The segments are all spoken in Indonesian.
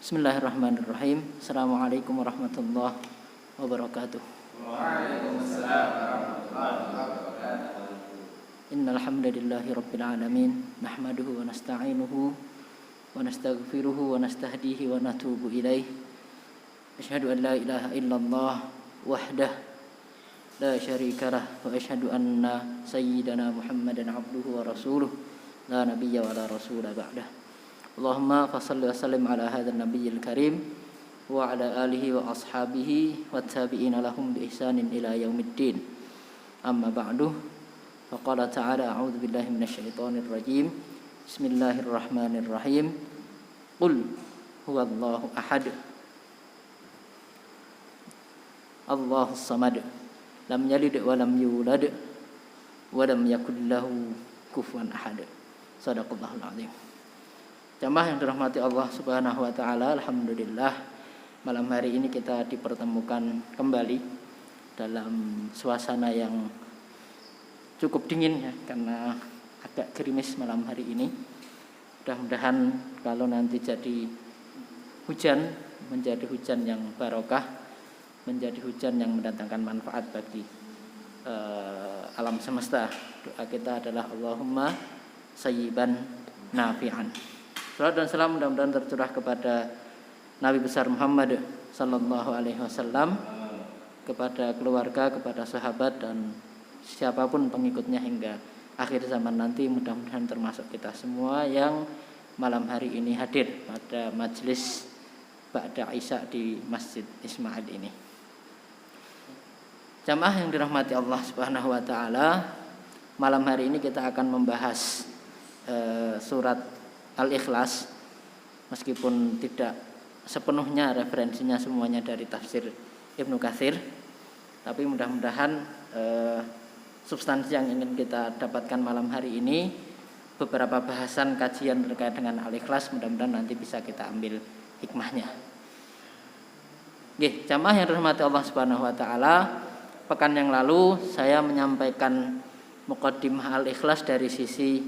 Bismillahirrahmanirrahim. Assalamualaikum warahmatullahi wabarakatuh. Waalaikumsalam warahmatullahi wabarakatuh. Innal hamdalillahi rabbil alamin, nahmaduhu wa nasta'inuhu wa nastaghfiruhu wa nastahdihi wa natubu ilaih. Asyhadu an la ilaha illallah wahdah la syarikalah wa asyhadu anna sayyidana Muhammadan abduhu wa rasuluh la nabiyya wa la rasula ba'dah. Allahumma fassalli wa sallim ala hadzal nabiyil karim wa ala alihi wa ashabihi wa tabi'ina lahum bi ihsanin ila yaumiddin. Amma ba'du. Faqala ta'ala a'udzu billahi minasyaitonir rajim. Bismillahirrahmanirrahim. Qul huwallahu ahad. Allahus samad. Lam yalid wa lam yulad wa lam yakul lahu kufuwan ahad. Shadaqallahul azim. Jamaah yang dirahmati Allah Subhanahu wa taala, alhamdulillah malam hari ini kita dipertemukan kembali dalam suasana yang cukup dingin ya, karena agak gerimis malam hari ini. Mudah-mudahan kalau nanti jadi hujan, menjadi hujan yang barokah, menjadi hujan yang mendatangkan manfaat bagi alam semesta. Doa kita adalah Allahumma sayyiban nafi'an. Salam dan salam mudah-mudahan tercurah kepada Nabi besar Muhammad sallallahu alaihi wasallam, kepada keluarga, kepada sahabat dan siapapun pengikutnya hingga akhir zaman nanti. Mudah-mudahan termasuk kita semua yang malam hari ini hadir pada majelis ba'da Isya di Masjid Ismail ini. Jamaah yang dirahmati Allah Subhanahu wa taala, malam hari ini kita akan membahas surat Al-Ikhlas, meskipun tidak sepenuhnya referensinya semuanya dari tafsir Ibnu Katsir, tapi mudah-mudahan substansi yang ingin kita dapatkan malam hari ini, beberapa bahasan kajian terkait dengan Al-Ikhlas, mudah-mudahan nanti bisa kita ambil hikmahnya. Nggih, jamaah yang dirahmati Allah Subhanahu wa taala, pekan yang lalu saya menyampaikan muqaddimah Al-Ikhlas dari sisi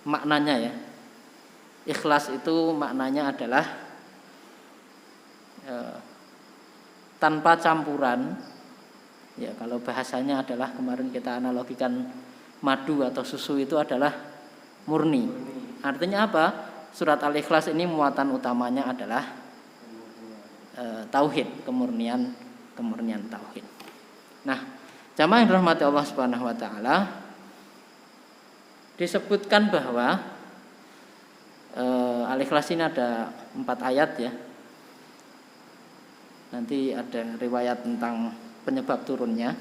maknanya ya. Ikhlas itu maknanya adalah tanpa campuran. Ya, kalau bahasanya adalah kemarin kita analogikan madu atau susu itu adalah murni. Artinya apa? Surat Al-Ikhlas ini muatan utamanya adalah tauhid, kemurnian tauhid. Nah, jamaah yang dirahmati Allah Subhanahu wa taala, disebutkan bahwa Al-Ikhlas ini ada 4 ayat ya. Nanti ada riwayat tentang penyebab turunnya.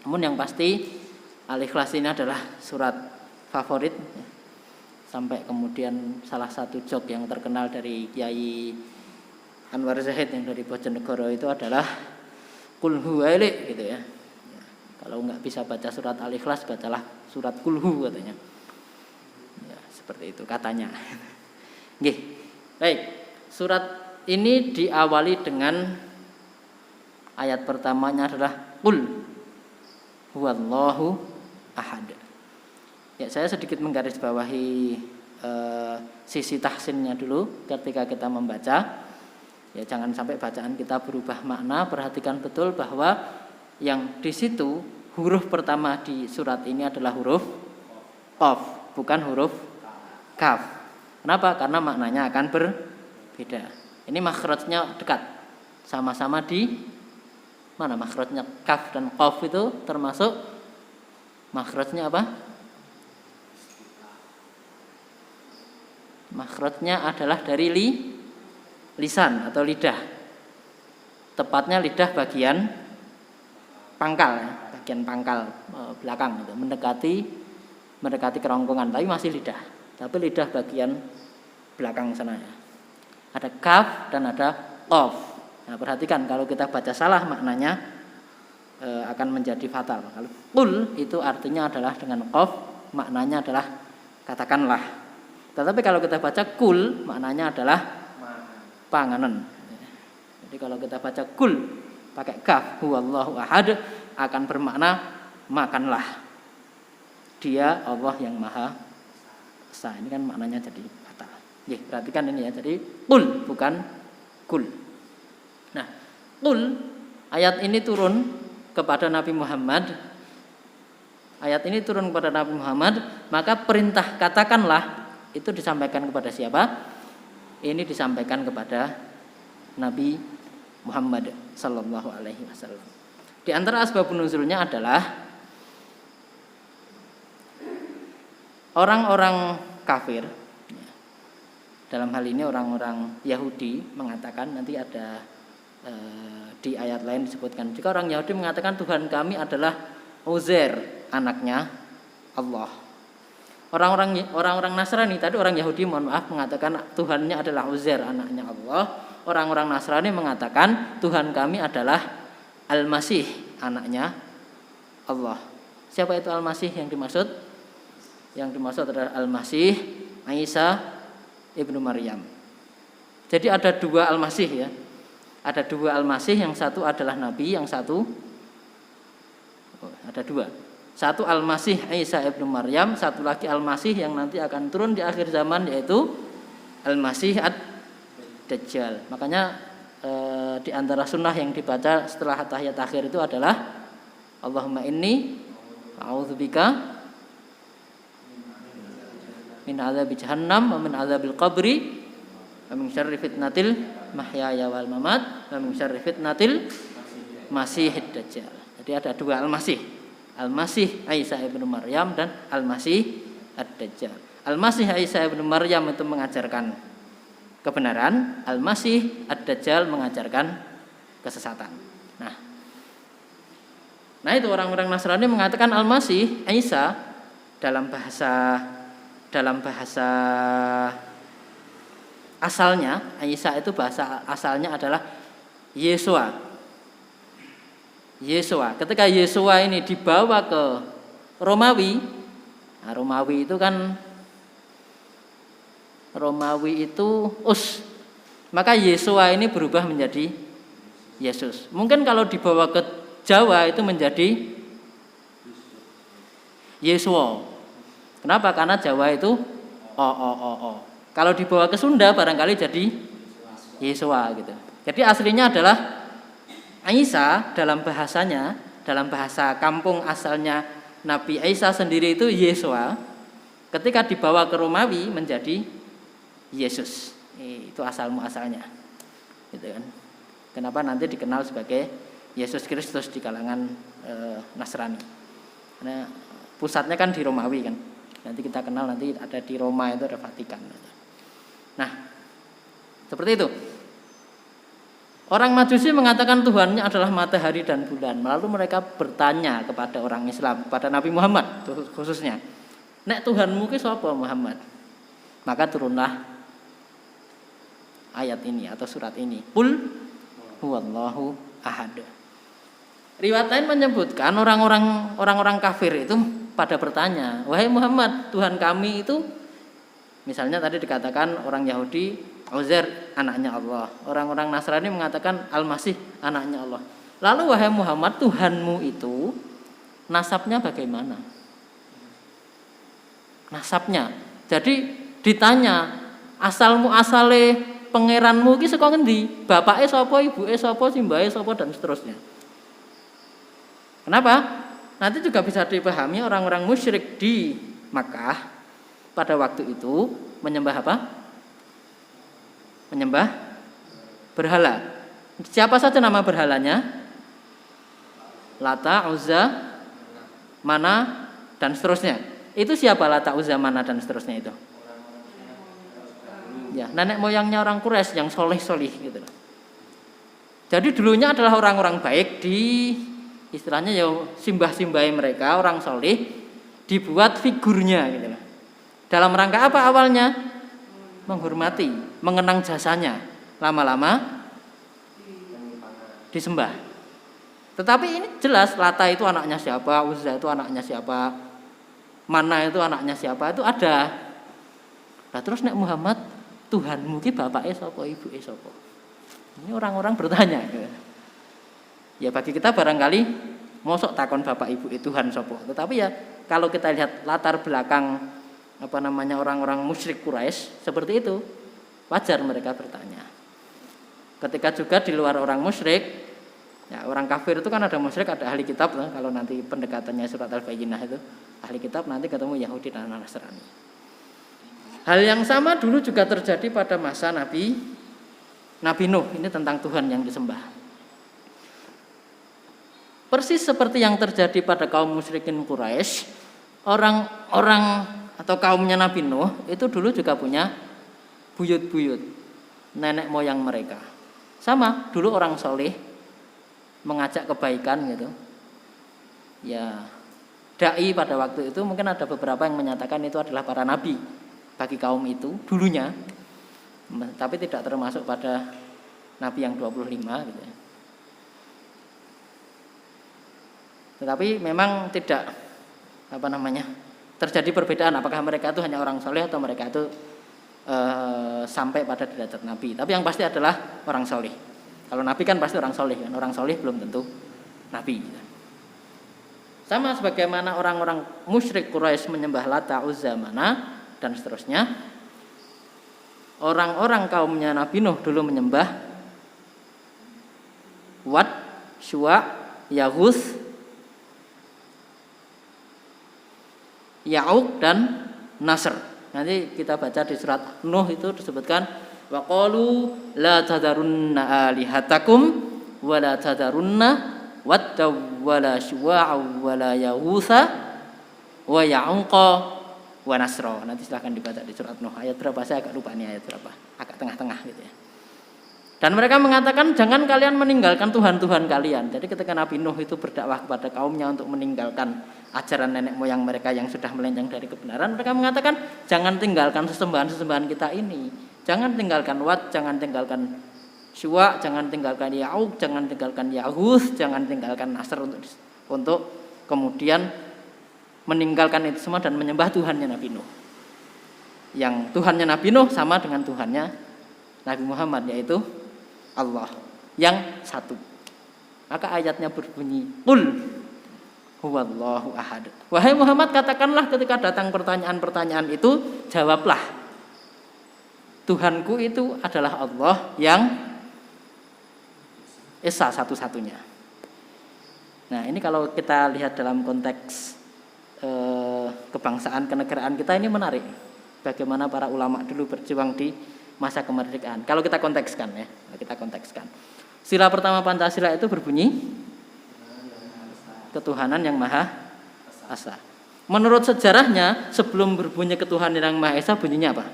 Namun yang pasti Al-Ikhlas ini adalah surat favorit ya. Sampai kemudian salah satu jok yang terkenal dari Kiai Anwar Zahid yang dari Bojonegoro itu adalah Qul huwaili gitu ya. Kalau nggak bisa baca surat Al-Ikhlas, bacalah surat Qulhu katanya. Ya, seperti itu katanya. Nggih. Baik, surat ini diawali dengan ayat pertamanya adalah Qul huwallahu ahad. Ya, saya sedikit menggarisbawahi sisi tahsinnya dulu ketika kita membaca. Ya, jangan sampai bacaan kita berubah makna. Perhatikan betul bahwa yang di situ huruf pertama di surat ini adalah huruf Qaf, bukan huruf Kaf. Kenapa? Karena maknanya akan berbeda. Ini makhrajnya dekat, sama-sama di mana makhrajnya Kaf dan Qaf itu termasuk makhrajnya apa? Makhrajnya adalah dari lisan atau lidah. Tepatnya lidah bagian pangkal, bagian pangkal belakang itu, mendekati kerongkongan, tapi masih lidah. Tapi lidah bagian belakang sana ya. Ada kaf dan ada qaf. Nah, perhatikan kalau kita baca salah maknanya akan menjadi fatal. Kalau qul itu artinya adalah dengan qaf, maknanya adalah katakanlah. Tetapi kalau kita baca kul, maknanya adalah panganan. Jadi kalau kita baca kul pakai kaf, huwallahu ahad, akan bermakna makanlah. Dia Allah yang Maha Esa. Ini kan maknanya jadi fatal. Perhatikan ini ya. Jadi qul bukan kul. Nah, qul ayat ini turun kepada Nabi Muhammad. Ayat ini turun kepada Nabi Muhammad, maka perintah katakanlah itu disampaikan kepada siapa? Ini disampaikan kepada Nabi Muhammad sallallahu alaihi wasallam. Di antara asbabun nuzulnya adalah orang-orang kafir, dalam hal ini orang-orang Yahudi mengatakan, nanti ada di ayat lain disebutkan, jika orang Yahudi mengatakan Tuhan kami adalah Uzair, anaknya Allah. Orang-orang Nasrani, tadi orang Yahudi mohon maaf mengatakan Tuhannya adalah Uzair, anaknya Allah. Orang-orang Nasrani mengatakan Tuhan kami adalah Al-Masih, anaknya Allah. Siapa itu Al-Masih yang dimaksud? Yang dimaksud adalah Al-Masih Isa ibnu Maryam. Jadi ada dua Al-Masih ya. Ada dua Al-Masih, yang satu adalah Nabi, yang satu ada dua. Satu Al-Masih Isa ibnu Maryam, satu lagi Al-Masih yang nanti akan turun di akhir zaman, yaitu Al-Masih Ad-Dajjal. Makanya di antara sunnah yang dibaca setelah tahiyat akhir itu adalah Allahumma inni a'udzubika min adzabi jahannam wa min adzabil qabri wa min syarri fitnatil mahyaya wal mamat wa min syarri fitnatil masihid dajjal. Jadi ada dua Al-Masih. Al-Masih Isa ibnu Maryam dan Al-Masih Ad-Dajjal. Al-Masih Isa ibnu Maryam itu mengajarkan kebenaran, Al-Masih Ad-Dajjal mengajarkan kesesatan. Nah itu orang-orang Nasrani mengatakan Al-Masih Isa dalam bahasa asalnya, Isa itu bahasa asalnya adalah Yesua. Ketika Yesua ini dibawa ke Romawi, nah Romawi itu maka Yesua ini berubah menjadi Yesus. Mungkin kalau dibawa ke Jawa itu menjadi Yesua. Kenapa? Karena Jawa itu Kalau dibawa ke Sunda barangkali jadi Yesua gitu. Jadi aslinya adalah Isa dalam bahasanya, dalam bahasa kampung asalnya Nabi Isa sendiri itu Yesua. Ketika dibawa ke Romawi menjadi Yesus. Itu asal muasalnya. Gitu kan. Kenapa nanti dikenal sebagai Yesus Kristus di kalangan Nasrani. Karena pusatnya kan di Romawi kan. Nanti kita kenal, nanti ada di Roma itu ada Vatikan. Nah, seperti itu. Orang Majusi mengatakan Tuhannya adalah matahari dan bulan. Lalu mereka bertanya kepada orang Islam, kepada Nabi Muhammad khususnya, "Nek Tuhanmu ki sapa Muhammad?" Maka turunlah ayat ini atau surat ini. Qul huwallahu ahad. Riwayat lain menyebutkan orang-orang kafir itu pada bertanya, "Wahai Muhammad, Tuhan kami itu," misalnya tadi dikatakan orang Yahudi Uzair anaknya Allah, orang-orang Nasrani mengatakan Al-Masih anaknya Allah. Lalu wahai Muhammad, Tuhanmu itu nasabnya bagaimana? Nasabnya. Jadi ditanya, asalmu asale pangeranmu ki saka ngendi? Bapake sapa, ibuke sapa, simbahe sapa dan seterusnya. Kenapa? Nanti juga bisa dipahami orang-orang musyrik di Makkah pada waktu itu menyembah apa? Menyembah berhala. Siapa saja nama berhalanya? Lata, Uzza, Mana dan seterusnya. Itu siapa Lata, Uzza, Mana dan seterusnya itu? Ya, nenek moyangnya orang Quraisy yang soleh-solih gitu. Jadi dulunya adalah orang-orang baik, di istilahnya ya simbah-simbahi mereka, orang soleh, dibuat figurnya gitu. Dalam rangka apa awalnya? Menghormati, mengenang jasanya. Lama-lama disembah. Tetapi ini jelas Lata itu anaknya siapa, Uzza itu anaknya siapa, Mana itu anaknya siapa, itu ada. Nah terus nek Muhammad, Tuhanmu ki bapake sapa, ibuke sapa? Ini orang-orang bertanya. Ya bagi kita barangkali mosok takon bapak ibu Tuhan sapa. Tetapi ya kalau kita lihat latar belakang orang-orang musyrik Quraisy seperti itu, wajar mereka bertanya. Ketika juga di luar orang musyrik, ya orang kafir itu kan ada musyrik, ada ahli kitab. Kalau nanti pendekatannya surat Al-Bayyinah itu ahli kitab, nanti ketemu Yahudi dan Nasrani. Hal yang sama dulu juga terjadi pada masa Nabi Nuh. Ini tentang Tuhan yang disembah. Persis seperti yang terjadi pada kaum musyrikin Quraisy, orang-orang atau kaumnya Nabi Nuh itu dulu juga punya buyut-buyut nenek moyang mereka. Sama, dulu orang soleh mengajak kebaikan gitu. Ya, dai pada waktu itu mungkin ada beberapa yang menyatakan itu adalah para nabi bagi kaum itu dulunya. Tapi tidak termasuk pada nabi yang 25 gitu ya. Tetapi memang tidak terjadi perbedaan apakah mereka itu hanya orang soleh atau mereka itu sampai pada derajat nabi. Tapi yang pasti adalah orang soleh. Kalau nabi kan pasti orang soleh, kan orang soleh belum tentu nabi. Sama sebagaimana orang-orang musyrik Quraisy menyembah Lata, Uzza, Mana dan seterusnya. Orang-orang kaumnya Nabi Nuh dulu menyembah Wad, Syuwa, Yaghus, Ya'uq dan Nasr. Nanti kita baca di surat Nuh itu disebutkan wa qalu la tadarunna alihatakum wa la tadarunna wadda wa la syuwa'a wa la yaghutsa wa ya'uqa wa nasra. Nanti silahkan dibaca di surat Nuh. Ayat berapa saya agak lupa nih ayat berapa. Agak tengah-tengah gitu ya. Dan mereka mengatakan jangan kalian meninggalkan Tuhan-Tuhan kalian. Jadi ketika Nabi Nuh itu berdakwah kepada kaumnya untuk meninggalkan ajaran nenek moyang mereka yang sudah melenceng dari kebenaran, mereka mengatakan jangan tinggalkan sesembahan-sesembahan kita ini. Jangan tinggalkan Wat, jangan tinggalkan Syuwa, jangan tinggalkan Ya'uq, jangan tinggalkan Yaghus, jangan tinggalkan Nasr untuk kemudian meninggalkan itu semua dan menyembah Tuhannya Nabi Nuh. Yang Tuhannya Nabi Nuh sama dengan Tuhannya Nabi Muhammad, yaitu Allah yang satu. Maka ayatnya berbunyi Qul huwallahu ahad. Wahai Muhammad, katakanlah ketika datang pertanyaan-pertanyaan itu, jawablah Tuhanku itu adalah Allah yang esa, satu-satunya. Nah ini kalau kita lihat dalam konteks kebangsaan, kenegaraan kita, ini menarik. Bagaimana para ulama dulu berjuang di masa kemerdekaan. Kalau kita kontekskan ya, sila pertama Pancasila itu berbunyi ketuhanan yang Maha Esa. Menurut sejarahnya sebelum berbunyi ketuhanan yang Maha Esa bunyinya apa?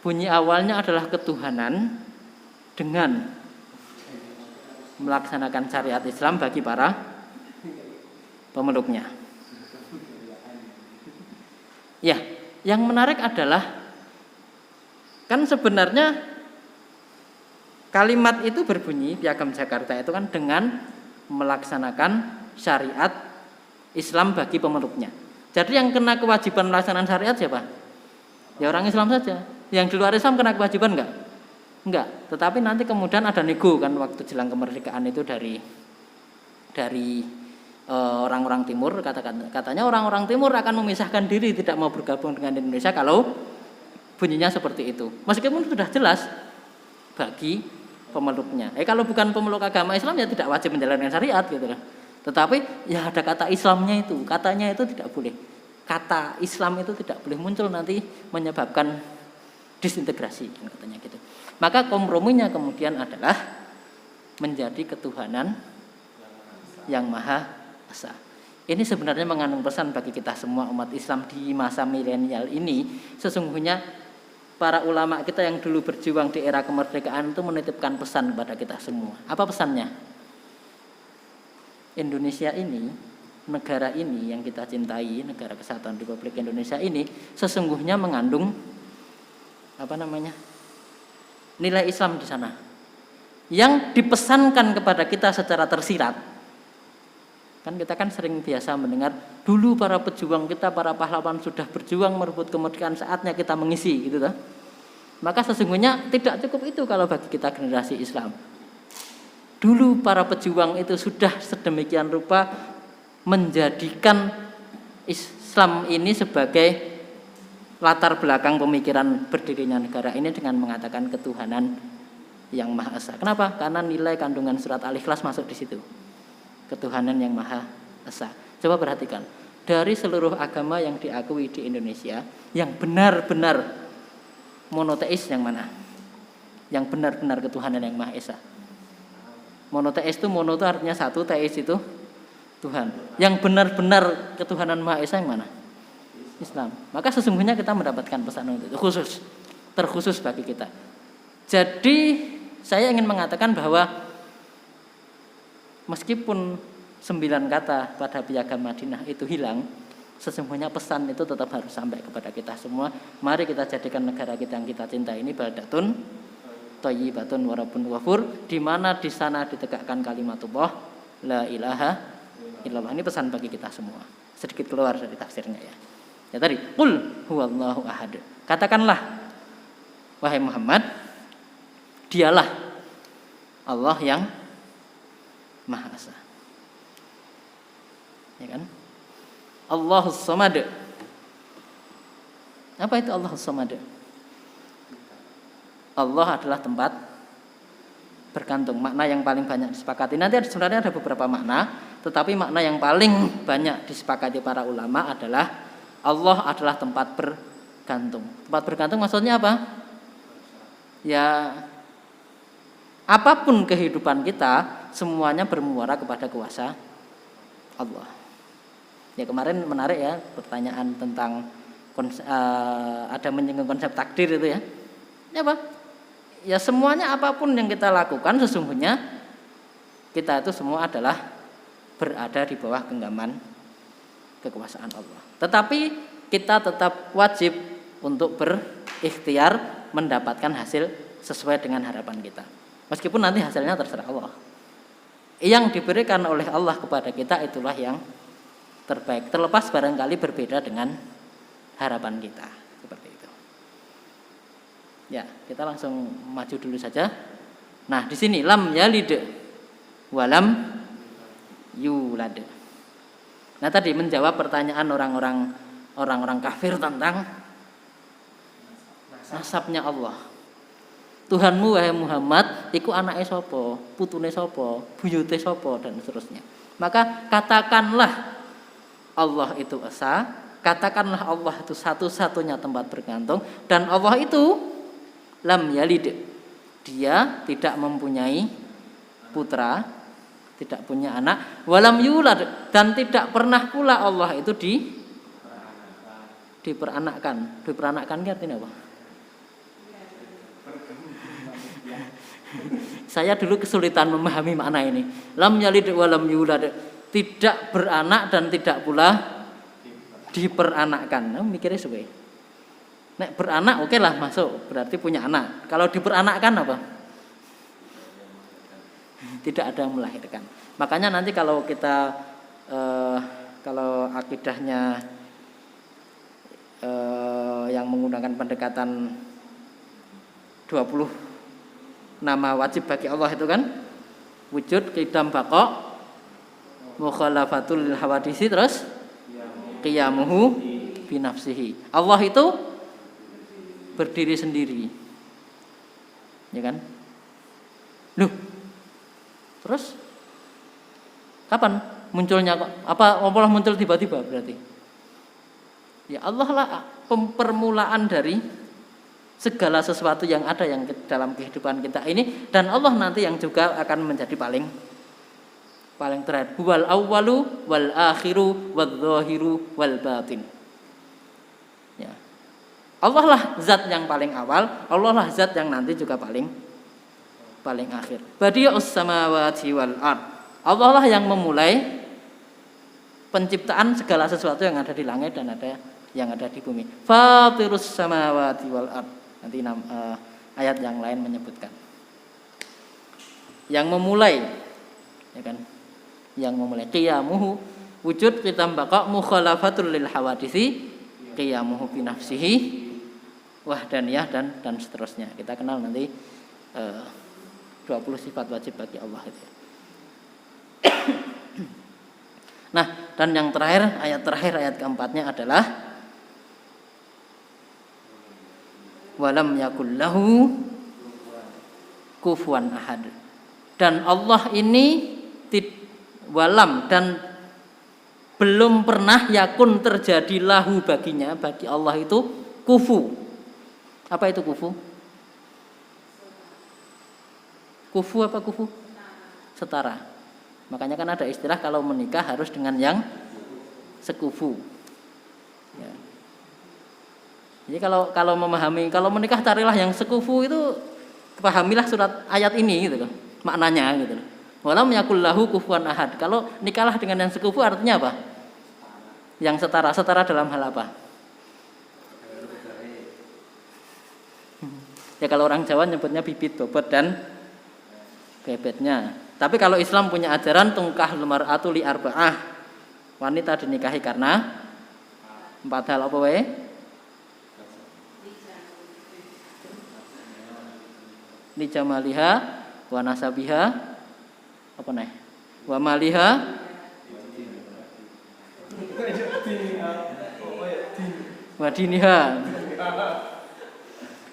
Bunyi awalnya adalah ketuhanan dengan melaksanakan syariat Islam bagi para pemeluknya. Ya, yang menarik adalah kan sebenarnya kalimat itu berbunyi Piagam Jakarta itu kan dengan melaksanakan syariat Islam bagi pemeluknya. Jadi yang kena kewajiban melaksanakan syariat siapa? Ya orang Islam saja. Yang di luar Islam kena kewajiban enggak? Enggak. Tetapi nanti kemudian ada nego kan waktu jelang kemerdekaan itu dari orang-orang Timur, katanya orang-orang Timur akan memisahkan diri, tidak mau bergabung dengan Indonesia kalau bunyinya seperti itu. Meskipun sudah jelas bagi pemeluknya. Kalau bukan pemeluk agama Islam ya tidak wajib menjalankan syariat gitu loh. Tetapi ya ada kata Islamnya itu, katanya itu tidak boleh. Kata Islam itu tidak boleh muncul, nanti menyebabkan disintegrasi katanya gitu. Maka komprominya kemudian adalah menjadi ketuhanan yang Maha Esa. Ini sebenarnya mengandung pesan bagi kita semua umat Islam di masa milenial ini. Sesungguhnya para ulama kita yang dulu berjuang di era kemerdekaan itu menitipkan pesan kepada kita semua. Apa pesannya? Indonesia ini, negara ini yang kita cintai, negara kesatuan Republik Indonesia ini sesungguhnya mengandung nilai Islam di sana yang dipesankan kepada kita secara tersirat. Kan kita kan sering biasa mendengar dulu para pejuang kita, para pahlawan sudah berjuang merebut kemerdekaan, saatnya kita mengisi gitu toh. Maka sesungguhnya tidak cukup itu kalau bagi kita generasi Islam. Dulu para pejuang itu sudah sedemikian rupa menjadikan Islam ini sebagai latar belakang pemikiran berdirinya negara ini dengan mengatakan ketuhanan yang Maha Esa. Kenapa? Karena nilai kandungan surat Al-Ikhlas masuk di situ. Ketuhanan yang Maha Esa. Coba perhatikan, dari seluruh agama yang diakui di Indonesia, yang benar-benar monoteis yang mana? Yang benar-benar ketuhanan yang Maha Esa. Monoteis itu, mono itu artinya satu, teis itu Tuhan. Yang benar-benar ketuhanan Maha Esa yang mana? Islam. Maka sesungguhnya kita mendapatkan pesan itu khusus, terkhusus bagi kita. Jadi saya ingin mengatakan bahwa meskipun 9 kata pada piagam Madinah itu hilang, sesungguhnya pesan itu tetap harus sampai kepada kita semua. Mari kita jadikan negara kita yang kita cinta ini baldatun thayyibatun wa rabbun ghafur, di mana di sana ditegakkan kalimatullah la ilaha illallah. Ini pesan bagi kita semua. Sedikit keluar dari tafsirnya ya. Ya tadi, qul huwallahu ahad. Katakanlah wahai Muhammad, dialah Allah yang Maha Esa. Ya kan? Allahus Samad. Apa itu Allahus Samad? Allah adalah tempat bergantung. Makna yang paling banyak disepakati. Nanti sebenarnya ada beberapa makna, tetapi makna yang paling banyak disepakati para ulama adalah Allah adalah tempat bergantung. Tempat bergantung maksudnya apa? Ya, apapun kehidupan kita, semuanya bermuara kepada kuasa Allah. Ya kemarin menarik ya pertanyaan tentang ada menyinggung konsep takdir itu ya. Ya apa? Ya semuanya apapun yang kita lakukan sesungguhnya kita itu semua adalah berada di bawah genggaman kekuasaan Allah. Tetapi kita tetap wajib untuk berikhtiar mendapatkan hasil sesuai dengan harapan kita. Meskipun nanti hasilnya terserah Allah. Yang diberikan oleh Allah kepada kita itulah yang terbaik. Terlepas barangkali berbeda dengan harapan kita. Seperti itu. Ya, kita langsung maju dulu saja. Nah, di sini lam yalid walam yulad. Nah, tadi menjawab pertanyaan orang-orang kafir tentang nasabnya Allah. Tuhanmu wahai Muhammad iku anake sapa, putune sapa, buyute sapa dan seterusnya. Maka katakanlah Allah itu esa, katakanlah Allah itu satu-satunya tempat bergantung, dan Allah itu lam yalid. Dia tidak mempunyai putra, tidak punya anak, walam yulad, dan tidak pernah pula Allah itu diperanakkan. Diperanakkan artinya apa? Saya dulu kesulitan memahami makna ini. Lam yalid walam yulad, tidak beranak dan tidak pula diperanakkan. Nah, mikirnya suwe. Nek beranak oke lah masuk, berarti punya anak. Kalau diperanakkan apa? Tidak ada yang melahirkan. Makanya nanti kalau kita kalau akidahnya yang menggunakan pendekatan 20 nama wajib bagi Allah itu kan wujud, qidam, baqa, mukhalafatul lil hawadisi, terus qiyamuhu binafsihi. Allah itu berdiri sendiri, ya kan? Loh, terus kapan munculnya kok? Apa Allah muncul tiba-tiba berarti? Ya Allah lah permulaan dari segala sesuatu yang ada yang dalam kehidupan kita ini, dan Allah nanti yang juga akan menjadi paling terakhir. Wal awwalu wal akhiru wal zahiru wal batin. Ya. Allah lah zat yang paling awal, Allah lah zat yang nanti juga paling akhir. Badi'us samawati wal ard. Allah lah yang memulai penciptaan segala sesuatu yang ada di langit dan yang ada di bumi. Fatirus samawati wal ard. Nanti ayat yang lain menyebutkan. Yang memulai, ya kan? Yang memulai qiyamuhu wujud qidam baqa mukhalafatul lil hawadisi qiyamuhu bi nafsihi wahdaniyah dan seterusnya. Kita kenal nanti 20 sifat wajib bagi Allah itu. Nah, dan yang terakhir, ayat keempatnya adalah walam yakul lahu kufuwan ahad. Dan Allah ini walam dan belum pernah yakun terjadi lahu baginya, bagi Allah itu kufu. Apa itu kufu? Kufu apa kufu? Setara. Makanya kan ada istilah kalau menikah harus dengan yang sekufu. Ya. Jadi kalau memahami, kalau menikah carilah yang sekufu itu, pahamilah surat ayat ini gitu loh, maknanya gitu loh. Walam yakul lahu kufuwan ahad. Kalau nikahlah dengan yang sekufu artinya apa? Yang setara. Setara dalam hal apa? Ya kalau orang Jawa nyebutnya bibit, bobot dan bebetnya. Tapi kalau Islam punya ajaran tungkahul mar'atu li arba'ah. Wanita dinikahi karena 4 hal apa wae? Li jamaliha wa nasabiha apa nih? Wa maliha wa diniha.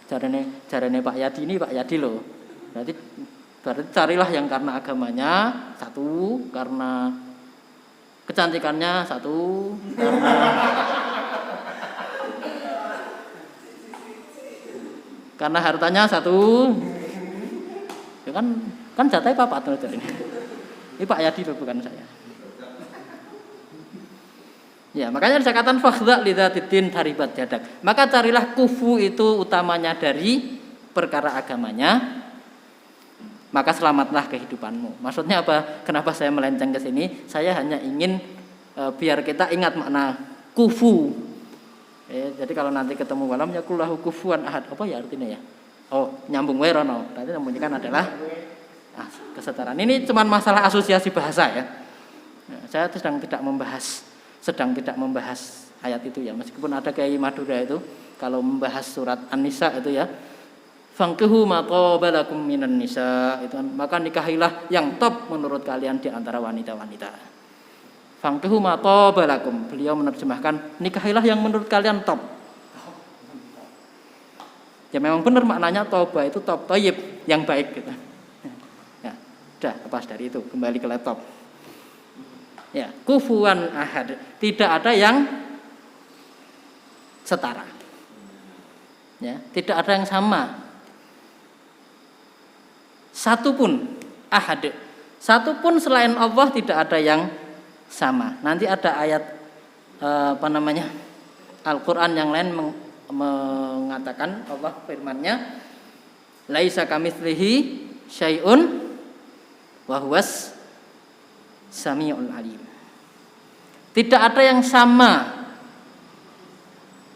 Jarane Pak Yadi ini Pak Yadi loh. Berarti carilah yang karena agamanya satu, karena kecantikannya satu, karena hartanya satu. Ya kan jatah papat tuh ini. Ini Pak Yadi loh, bukan saya. Ya, makanya disakatan fakhdha lidzatiddin taribat yadak. Maka carilah kufu itu utamanya dari perkara agamanya, maka selamatlah kehidupanmu. Maksudnya apa? Kenapa saya melenceng ke sini? Saya hanya ingin biar kita ingat makna kufu. Jadi kalau nanti ketemu walam yakul lahu kufuwan ahad, apa ya artinya ya? Oh, nyambung wae rono. Berarti namanya kan adalah kesetaraan. Ini cuma masalah asosiasi bahasa ya. Saya sedang tidak membahas ayat itu ya. Meskipun ada Kiai Madura itu kalau membahas surat An-Nisa itu ya, fankihu ma taba lakum minan nisa, itu maka nikahilah yang top menurut kalian di antara wanita-wanita. Fankihu ma taba lakum, beliau menerjemahkan nikahilah yang menurut kalian top. Ya memang benar maknanya toba itu top, toyib, yang baik gitu. Ya, udah lepas dari itu, kembali ke laptop. Ya, kufuwan ahad, tidak ada yang setara. Ya, tidak ada yang sama. Satu pun ahad, satu pun selain Allah tidak ada yang sama. Nanti ada ayat Al-Qur'an yang lain mengatakan, Allah firman-Nya laisa kamitslihi syai'un wa huwas samiul alim. Tidak ada yang sama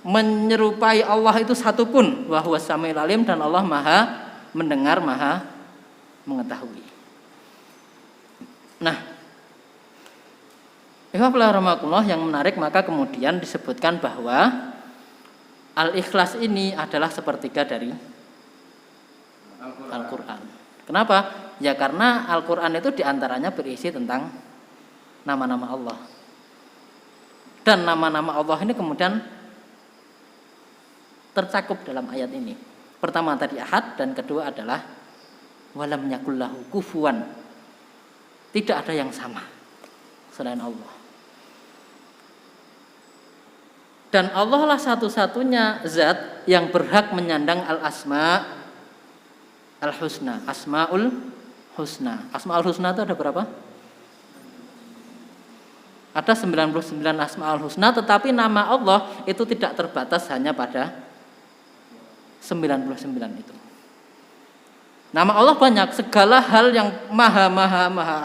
menyerupai Allah itu satu pun, wa huwas samiul alim, dan Allah Maha mendengar, Maha mengetahui. Nah, Ikhwah yang menarik, maka kemudian disebutkan bahwa Al-Ikhlas ini adalah sepertiga dari Al-Quran. Kenapa? Ya karena Al-Quran itu diantaranya berisi tentang nama-nama Allah. Dan nama-nama Allah ini kemudian tercakup dalam ayat ini. Pertama tadi ahad, dan kedua adalah walam yakul lahu kufuwan. Tidak ada yang sama selain Allah. Dan Allah lah satu-satunya zat yang berhak menyandang al-asma al-husna, asmaul husna. Asmaul husna itu ada berapa? Ada 99 asmaul husna, tetapi nama Allah itu tidak terbatas hanya pada 99 itu. Nama Allah banyak, segala hal yang maha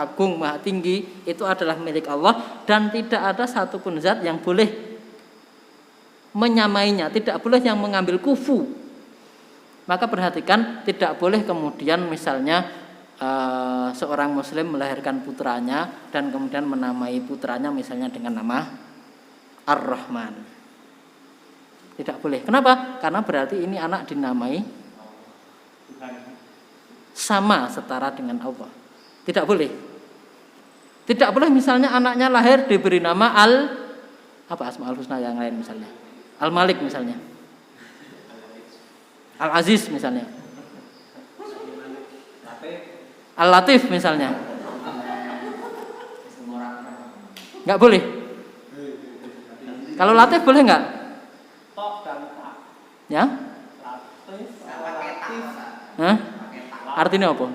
agung, maha tinggi itu adalah milik Allah, dan tidak ada satupun zat yang boleh menyamainya, tidak boleh yang mengambil kufu. Maka perhatikan, tidak boleh kemudian misalnya seorang muslim melahirkan putranya dan kemudian menamai putranya misalnya dengan nama Ar-Rahman. Tidak boleh. Kenapa? Karena berarti ini anak dinamai sama setara dengan Allah. Tidak boleh. Tidak boleh misalnya anaknya lahir diberi nama Asmaul Husna yang lain misalnya. Al-Malik misalnya. Al-Aziz misalnya. Al-Latif misalnya. Enggak boleh. Kalau Latif boleh enggak? Ya? Hah? Artinya apa?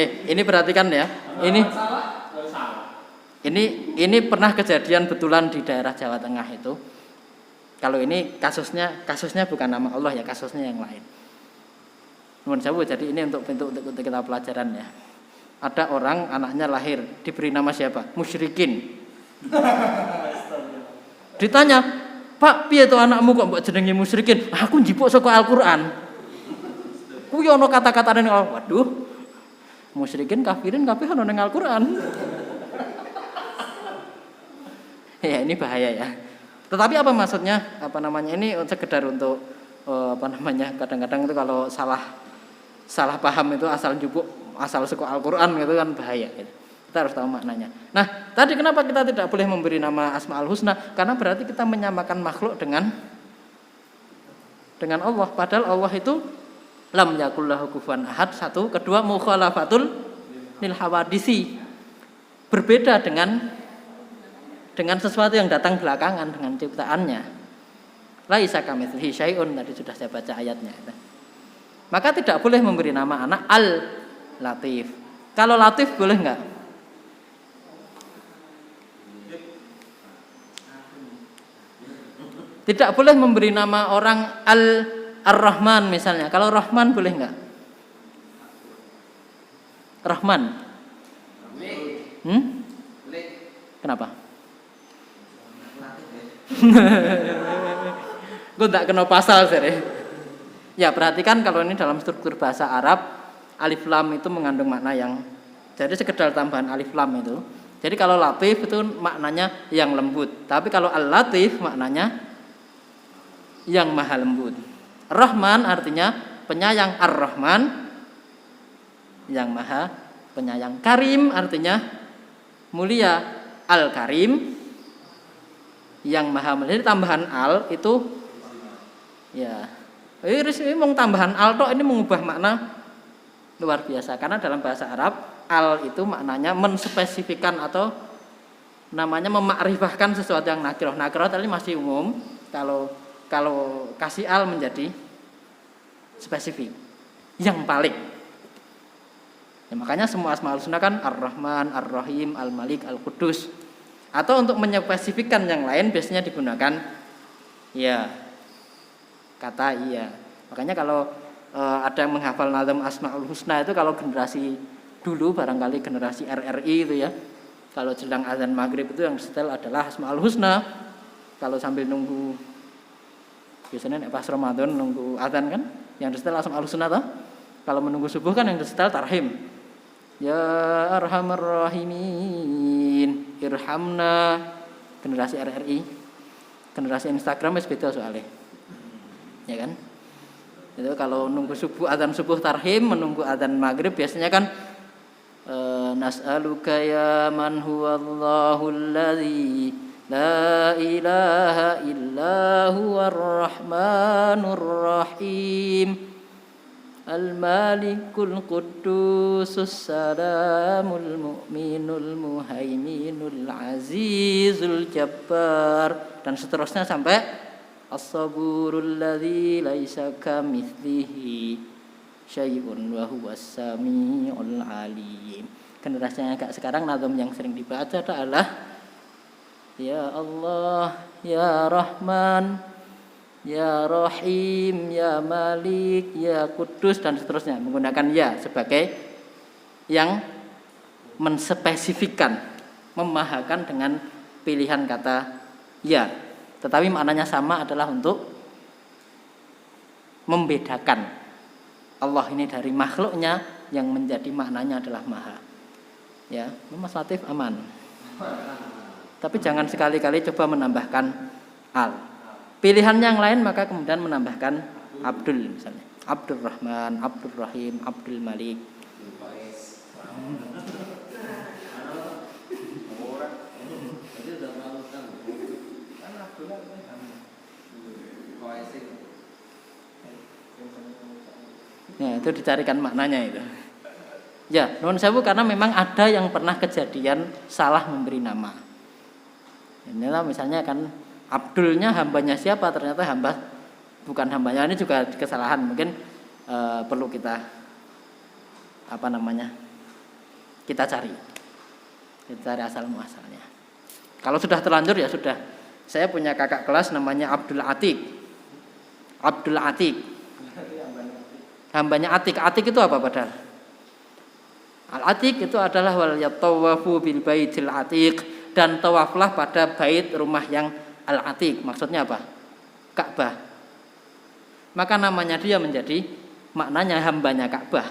Ini perhatikan ya. Ini pernah kejadian betulan di daerah Jawa Tengah itu. Kalau ini kasusnya bukan nama Allah ya, kasusnya yang lain. Nuwun sewu, jadi ini untuk kita pelajaran ya. Ada orang anaknya lahir diberi nama siapa? Musyrikin. Ditanya, "Pak, piye to anakmu kok mbok jenenge musyrikin?" "Aku njipuk saka Al-Qur'an." Kuwi ana kata-katane, waduh. Musyrikin kafirin kabeh ana ning Al-Qur'an. Ya ini bahaya ya. Tetapi apa maksudnya? Ini sekedar untuk kadang-kadang itu kalau salah paham itu asal suku Al-Qur'an itu kan bahaya gitu. Kita harus tahu maknanya. Nah, tadi kenapa kita tidak boleh memberi nama Asmaul Husna? Karena berarti kita menyamakan makhluk dengan Allah. Padahal Allah itu lam yakul lahu kufuwan ahad. Satu, kedua mukhalafatul lil hawadisi. Berbeda dengan sesuatu yang datang belakangan dengan ciptaannya. Laisa kamitslihi syai'un, tadi sudah saya baca ayatnya. Maka tidak boleh memberi nama anak Al-Latif. Kalau Latif boleh enggak? Tidak boleh memberi nama orang Ar-Rahman misalnya. Kalau Rahman boleh enggak? Rahman. Kenapa? Gue tak kena pasal sih. Ya perhatikan kalau ini dalam struktur bahasa Arab, alif lam itu mengandung makna yang, jadi sekedar tambahan alif lam itu. Jadi kalau latif itu maknanya yang lembut, tapi kalau al-latif maknanya yang maha lembut. Rahman artinya penyayang, ar-Rahman yang maha penyayang. Karim artinya mulia, al-Karim yang maha mulia. Tambahan al itu ya, ini mau tambahan al toh, ini mengubah makna luar biasa. Karena dalam bahasa Arab al itu maknanya menspesifikkan atau namanya memakrifahkan sesuatu yang nakirah. Nakirah tadi masih umum. Kalau kasih al menjadi spesifik, yang paling. Ya, makanya semua Asmaul Husna kan Ar-Rahman, Ar-Rahim, Al-Malik, Al-Qudus. Atau untuk menyespesifikkan yang lain biasanya digunakan ya kata iya. Makanya kalau ada yang menghafal nazam Asmaul Husna itu kalau generasi dulu, barangkali generasi RRI itu ya, kalau jelang azan maghrib itu yang setel adalah Asmaul Husna. Kalau sambil nunggu, biasanya pas Ramadan nunggu azan kan, yang setel Asmaul Husna toh. Kalau menunggu subuh kan yang setel Tarhim. Ya Arhamar Rahimin, Irhamna. Generasi RRI, generasi Instagram wis beda soalnya. Ya kan? Itu kalau nunggu subuh, azan subuh Tarhim, menunggu azan maghrib biasanya kan nas'aluka ya man huwallahul ladzi la ilaha illa huwar rahmanur rahim. Al-Malikul Quddusus Salamul Mu'minul Muhaiminul Azizul Jabbar, dan seterusnya sampai As-Saburul Ladzi laisa kamitslihi syai'un wa huwas samiul alim. Generasi yang agak sekarang nazam yang sering dibaca adalah Ya Allah, Ya Rahman, Ya Rahim, Ya Malik, Ya Kudus, dan seterusnya, menggunakan ya sebagai yang menspesifikkan, memahakan dengan pilihan kata ya, tetapi maknanya sama, adalah untuk membedakan Allah ini dari makhluknya yang menjadi maknanya adalah maha. Ya, Mas Latif aman. Tapi jangan sekali-kali coba menambahkan al. Pilihan yang lain maka kemudian menambahkan Abdul misalnya. Abdul Rahman, Abdul Rahim, Abdul Malik. Nah, itu dicarikan maknanya itu. Ya, nuwun sewu karena memang ada yang pernah kejadian salah memberi nama. Inilah misalnya kan Abdulnya hambanya siapa? Ternyata hamba bukan hambanya. Ini juga kesalahan. Mungkin perlu kita kita cari asal muasalnya. Kalau sudah terlanjur ya sudah. Saya punya kakak kelas namanya Abdul Atik. Hambanya Atik. Atik itu apa padahal? Al-Atik itu adalah wal yatawafu bil baitil Atik, dan tawaflah pada bait rumah yang Al-Atik. Maksudnya apa? Ka'bah. Maka namanya dia menjadi maknanya hambanya Ka'bah.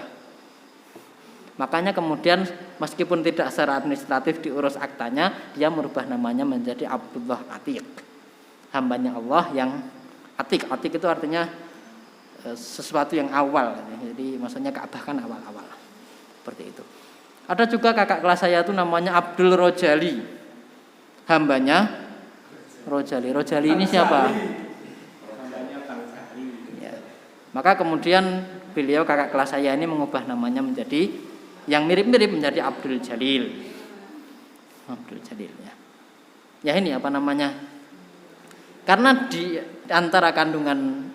Makanya kemudian meskipun tidak secara administratif diurus aktanya, dia merubah namanya menjadi Abdullah Atik. Hambanya Allah yang Atik. Atik itu artinya sesuatu yang awal. Jadi maksudnya Ka'bah kan awal-awal. Seperti itu. Ada juga kakak kelas saya itu namanya Abdul Rojali. Hambanya Rojali. Rojali ini siapa? Ya. Maka kemudian beliau kakak kelas saya ini mengubah namanya menjadi yang mirip-mirip menjadi Abdul Jalil. Abdul Jalil ya. Ya ini karena di antara kandungan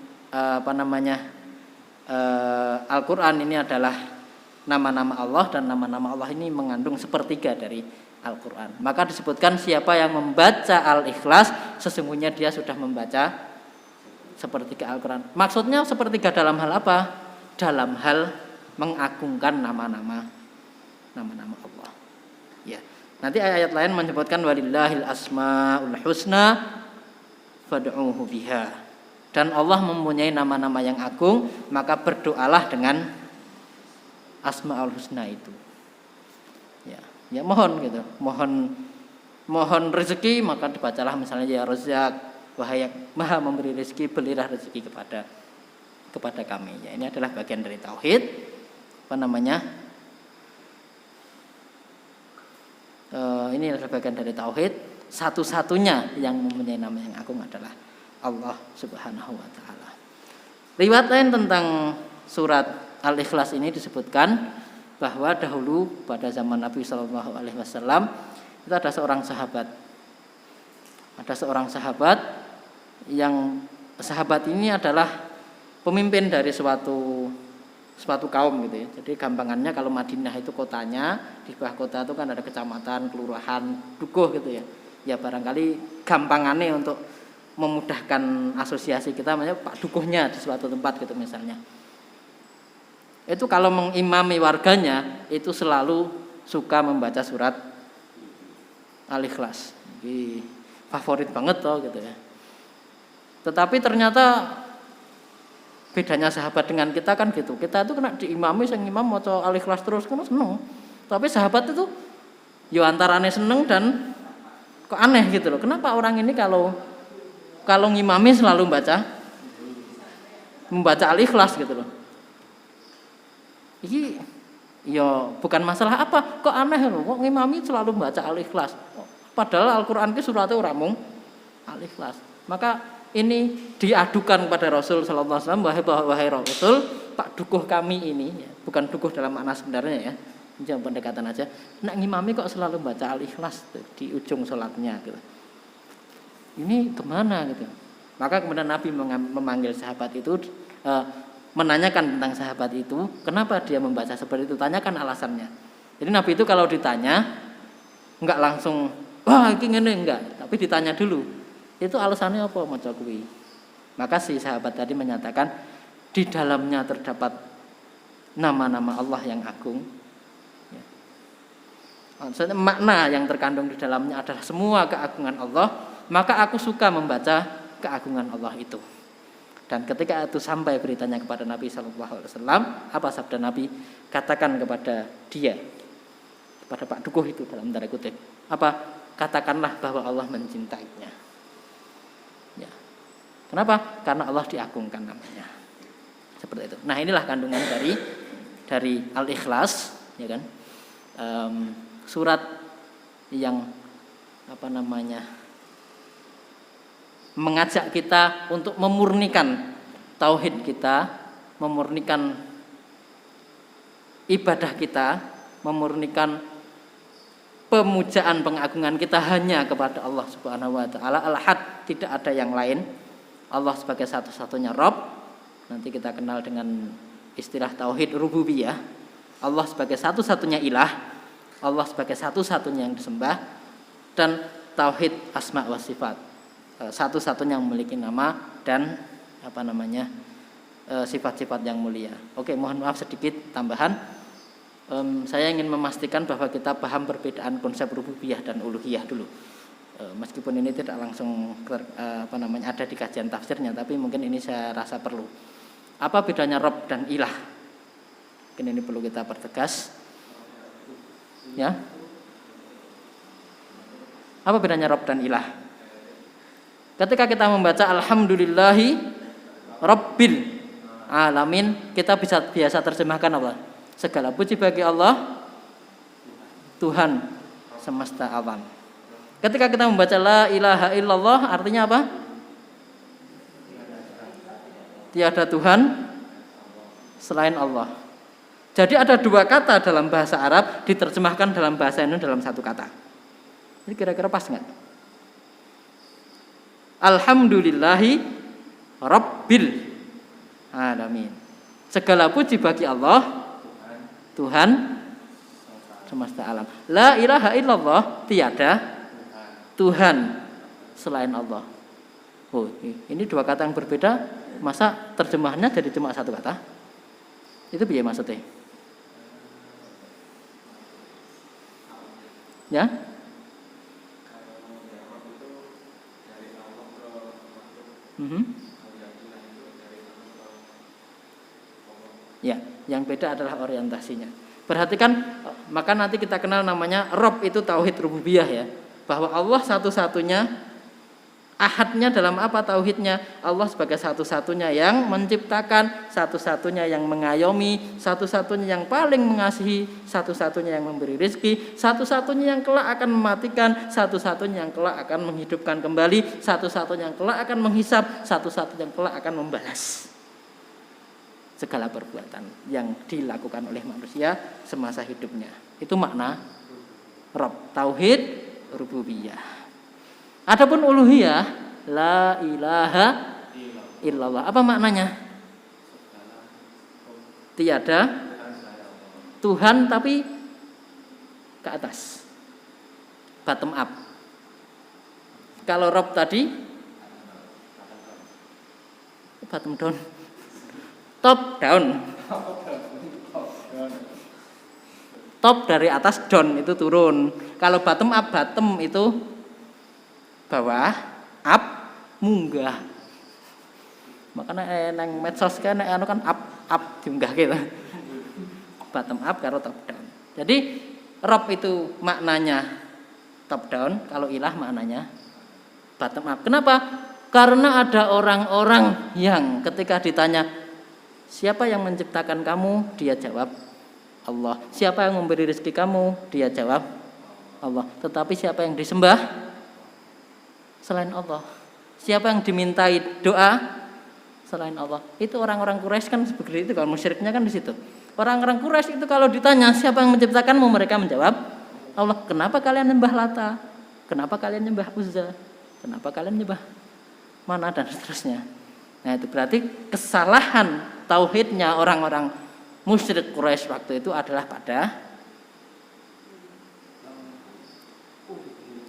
Al-Qur'an ini adalah nama-nama Allah, dan nama-nama Allah ini mengandung sepertiga dari Al-Qur'an. Maka disebutkan siapa yang membaca Al-Ikhlas sesungguhnya dia sudah membaca sepertiga Al-Qur'an. Maksudnya sepertiga dalam hal apa? Dalam hal mengagungkan nama-nama Allah. Ya. Nanti ayat lain menyebutkan walillahil asmaul husna fad'uuhu biha. Dan Allah mempunyai nama-nama yang agung, maka berdoalah dengan asmaul husna itu. Ya mohon gitu. Mohon rezeki, maka dibacalah misalnya ya Razzaq, wahai yang Maha memberi rezeki, berilah rezeki kepada kami. Ya, ini adalah bagian dari tauhid. Ini adalah bagian dari tauhid. Satu-satunya yang mempunyai nama yang agung adalah Allah Subhanahu wa taala. Riwayat lain tentang surat Al-Ikhlas ini disebutkan bahwa dahulu pada zaman Nabi Shallallahu alaihi wasallam itu ada seorang sahabat. Ada seorang sahabat yang sahabat ini adalah pemimpin dari suatu kaum gitu ya. Jadi gampangannya kalau Madinah itu kotanya, di bawah kota itu kan ada kecamatan, kelurahan, dukuh gitu ya. Ya barangkali gampangannya untuk memudahkan asosiasi kita namanya Pak Dukuhnya di suatu tempat gitu misalnya. Itu kalau mengimami warganya itu selalu suka membaca surat Al-Ikhlas. Jadi favorit banget toh gitu ya. Tetapi ternyata bedanya sahabat dengan kita kan gitu. Kita itu kena diimami, sing imam maca Al-Ikhlas terus kan seneng. Tapi sahabat itu yo antarane seneng dan kok aneh gitu loh. Kenapa orang ini kalau ngimami selalu membaca Al-Ikhlas gitu loh. Iki ya bukan masalah apa, kok aneh loh, kok ngimami selalu membaca Al-Ikhlas. Padahal Al-Qur'an itu suratnya ora mung Al-Ikhlas. Maka ini diadukan kepada Rasul sallallahu alaihi wasallam, wahai Rasul, Pak Dukuh kami ini ya, bukan dukuh dalam makna sebenarnya ya. Jangan pendekatan aja. Nak ngimami kok selalu baca Al-Ikhlas di ujung salatnya gitu. Ini kemana gitu. Maka kemudian Nabi memanggil sahabat itu, menanyakan tentang sahabat itu, kenapa dia membaca seperti itu, tanyakan alasannya. Jadi Nabi itu kalau ditanya enggak langsung wah iki ngene enggak, tapi ditanya dulu. Itu alasannya apa maca kuwi. Maka si sahabat tadi menyatakan di dalamnya terdapat nama-nama Allah yang agung. Ya. Maksudnya makna yang terkandung di dalamnya adalah semua keagungan Allah, maka aku suka membaca keagungan Allah itu. Dan ketika itu sampai beritanya kepada Nabi Sallallahu Alaihi Wasallam, apa sabda Nabi? Katakan kepada dia, kepada Pak Dukuh itu dalam tanda kutip, apa? Katakanlah bahwa Allah mencintainya. Ya. Kenapa? Karena Allah diagungkan namanya. Seperti itu. Nah inilah kandungan dari Al-Ikhlas, ya kan? Surat yang mengajak kita untuk memurnikan tauhid kita, memurnikan ibadah kita, memurnikan pemujaan, pengagungan kita hanya kepada Allah Subhanahu wa taala Al-Ahad, tidak ada yang lain. Allah sebagai satu-satunya Rabb. Nanti kita kenal dengan istilah tauhid rububiyah. Allah sebagai satu-satunya ilah, Allah sebagai satu-satunya yang disembah, dan tauhid asma wa sifat, satu-satunya yang memiliki nama dan sifat-sifat yang mulia. Oke, mohon maaf sedikit tambahan. Saya ingin memastikan bahwa kita paham perbedaan konsep rububiyah dan uluhiyah dulu. Meskipun ini tidak langsung ada di kajian tafsirnya, tapi mungkin ini saya rasa perlu. Apa bedanya Rabb dan ilah? Mungkin ini perlu kita pertegas. Ya. Apa bedanya Rabb dan ilah? Ketika kita membaca alhamdulillahi rabbil alamin, kita biasa terjemahkan apa? Segala puji bagi Allah, Tuhan semesta alam. Ketika kita membaca la ilaha illallah, artinya apa? Tiada Tuhan selain Allah. Jadi ada dua kata dalam bahasa Arab diterjemahkan dalam bahasa Indonesia dalam satu kata. Ini kira-kira pas nggak? Alhamdulillahi rabbil alamin. Segala puji bagi Allah, Tuhan semesta alam. La ilaha illallah, tiada Tuhan selain Allah. Oh, ini dua kata yang berbeda, masa terjemahannya jadi cuma satu kata? Itu biaya maksudnya? Ya? Ya, yang beda adalah orientasinya. Perhatikan, maka nanti kita kenal namanya Rabb, itu tauhid rububiyah ya. Bahwa Allah satu-satunya, ahadnya dalam apa tauhidnya? Allah sebagai satu-satunya yang menciptakan, satu-satunya yang mengayomi, satu-satunya yang paling mengasihi, satu-satunya yang memberi rezeki, satu-satunya yang kelak akan mematikan, satu-satunya yang kelak akan menghidupkan kembali, satu-satunya yang kelak akan menghisab, satu-satunya yang kelak akan membalas segala perbuatan yang dilakukan oleh manusia semasa hidupnya. Itu makna Rabb, tauhid rububiyah. Adapun uluhiyah, la ilaha illallah. Apa maknanya? Tiada Tuhan tapi ke atas, bottom up. Kalau Rabb tadi bottom down, top down. Top dari atas, down itu turun. Kalau bottom up, bottom itu bawah, up munggah. Makanya nang medsos kan up diunggah gitu. Bottom up karo top down. Jadi Rabb itu maknanya top down, kalau ilah maknanya bottom up. Kenapa? Karena ada orang-orang yang ketika ditanya siapa yang menciptakan kamu, dia jawab Allah. Siapa yang memberi rezeki kamu, dia jawab Allah. Tetapi siapa yang disembah selain Allah? Siapa yang dimintai doa selain Allah? Itu orang-orang Quraisy kan seperti itu, kalau musyriknya kan di situ. Orang-orang Quraisy itu kalau ditanya siapa yang menciptakanmu, mereka menjawab Allah. Kenapa kalian menyembah Lata? Kenapa kalian menyembah Uzza? Kenapa kalian menyembah Mana dan seterusnya? Nah, itu berarti kesalahan tauhidnya orang-orang musyrik Quraisy waktu itu adalah pada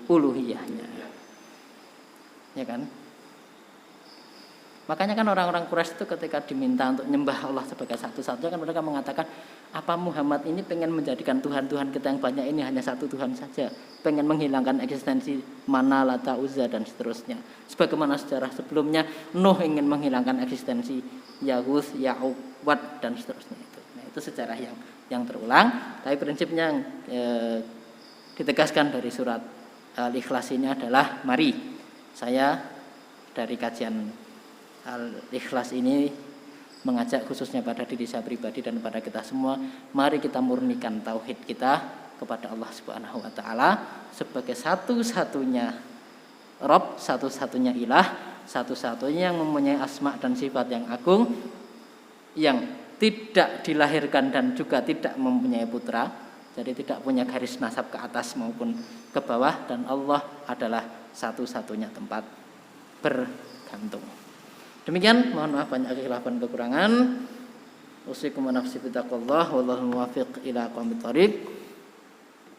uluhiyahnya. Ya kan? Makanya kan orang-orang Quraisy itu ketika diminta untuk nyembah Allah sebagai satu-satunya, kan mereka mengatakan, apa Muhammad ini pengen menjadikan Tuhan-Tuhan kita yang banyak ini hanya satu Tuhan saja, pengen menghilangkan eksistensi Mana, Lata, Uzza dan seterusnya. Sebagaimana sejarah sebelumnya Nuh ingin menghilangkan eksistensi Yahud, Ya'ub, Wad dan seterusnya itu. Nah, itu sejarah yang terulang. Tapi prinsipnya yang ditegaskan dari surat Al-Ikhlas ini adalah, mari saya dari kajian Al-Ikhlas ini mengajak khususnya pada diri saya pribadi dan pada kita semua, mari kita murnikan tauhid kita kepada Allah Subhanahu wa taala sebagai satu-satunya Rabb, satu-satunya ilah, satu-satunya yang mempunyai asma dan sifat yang agung, yang tidak dilahirkan dan juga tidak mempunyai putra, jadi tidak punya garis nasab ke atas maupun ke bawah, dan Allah adalah satu-satunya tempat bergantung. Demikian, mohon maaf banyak kekhilafan kekurangan. Usikum wa nafsi bittaqwallah wallahu muwaffiq ila aqwamit thoriq.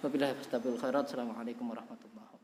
Wabillahi taufiq. Assalamualaikum warahmatullahi wabarakatuh.